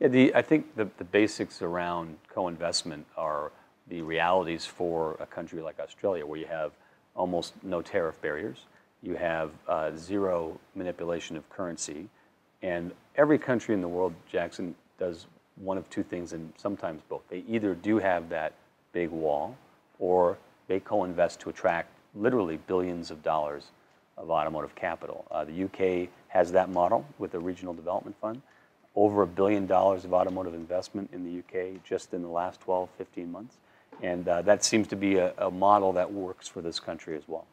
Yeah, I think the basics around co-investment are the realities for a country like Australia, where you have almost no tariff barriers, you have zero manipulation of currency, and every country in the world, Jackson, does one of two things, and sometimes both. They either do have that big wall, or they co-invest to attract literally billions of dollars of automotive capital. The UK has that model with the Regional Development Fund. Over $1 billion of automotive investment in the UK just in the last 12, 15 months. And that seems to be a model that works for this country as well.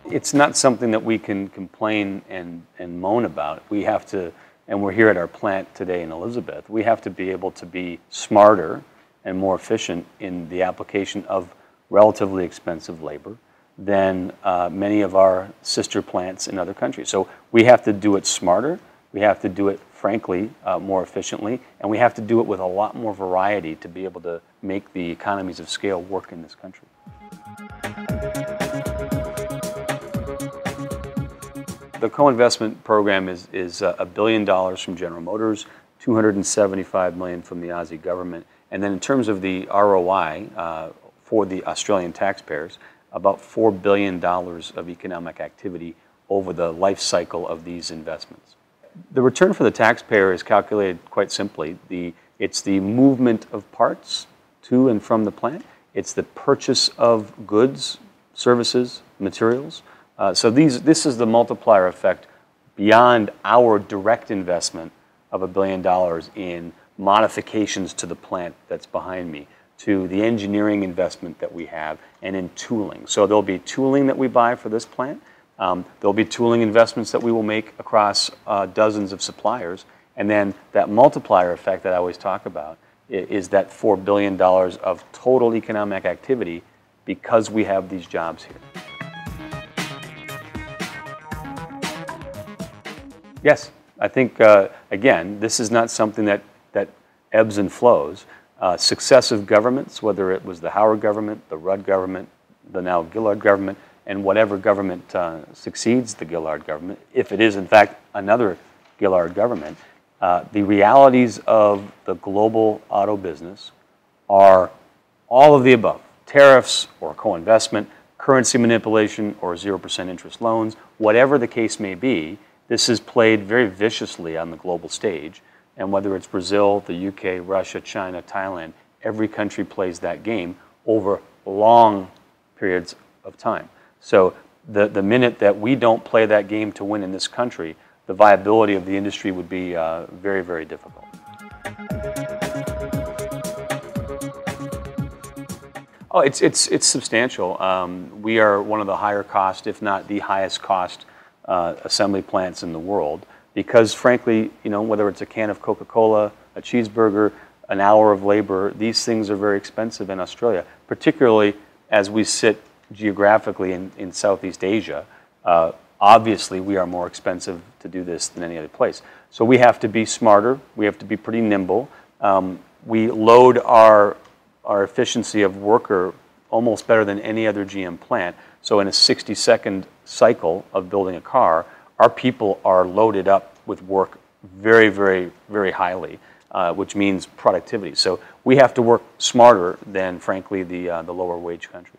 It's not something that we can complain and moan about. We have to, and we're here at our plant today in Elizabeth, we have to be able to be smarter and more efficient in the application of relatively expensive labor than many of our sister plants in other countries. So we have to do it smarter, we have to do it, frankly, more efficiently, and we have to do it with a lot more variety to be able to make the economies of scale work in this country. The co-investment program is $1 billion from General Motors, $275 million from the Aussie government, and then in terms of the ROI for the Australian taxpayers, about $4 billion of economic activity over the life cycle of these investments. The return for the taxpayer is calculated quite simply. It's the movement of parts to and from the plant. It's the purchase of goods, services, materials. So this is the multiplier effect beyond our direct investment of $1 billion in modifications to the plant that's behind me, to the engineering investment that we have, and in tooling. So there'll be tooling that we buy for this plant. There'll be tooling investments that we will make across dozens of suppliers. And then that multiplier effect that I always talk about is that $4 billion of total economic activity because we have these jobs here. Yes, I think, again, this is not something that ebbs and flows. Successive governments, whether it was the Howard government, the Rudd government, the now Gillard government, and whatever government succeeds the Gillard government, if it is in fact another Gillard government, the realities of the global auto business are all of the above. Tariffs or co-investment, currency manipulation or 0% interest loans, whatever the case may be, this is played very viciously on the global stage. And whether it's Brazil, the UK, Russia, China, Thailand, every country plays that game over long periods of time. So the minute that we don't play that game to win in this country, the viability of the industry would be very, very difficult. Oh, it's substantial. We are one of the higher cost, if not the highest cost, assembly plants in the world. Because frankly, whether it's a can of Coca-Cola, a cheeseburger, an hour of labor, these things are very expensive in Australia, particularly as we sit geographically in Southeast Asia. Obviously, we are more expensive to do this than any other place. So we have to be smarter. We have to be pretty nimble. We load our efficiency of worker almost better than any other GM plant. So in a 60-second cycle of building a car, our people are loaded up with work very, very, very highly, which means productivity. So we have to work smarter than, frankly, the lower wage countries.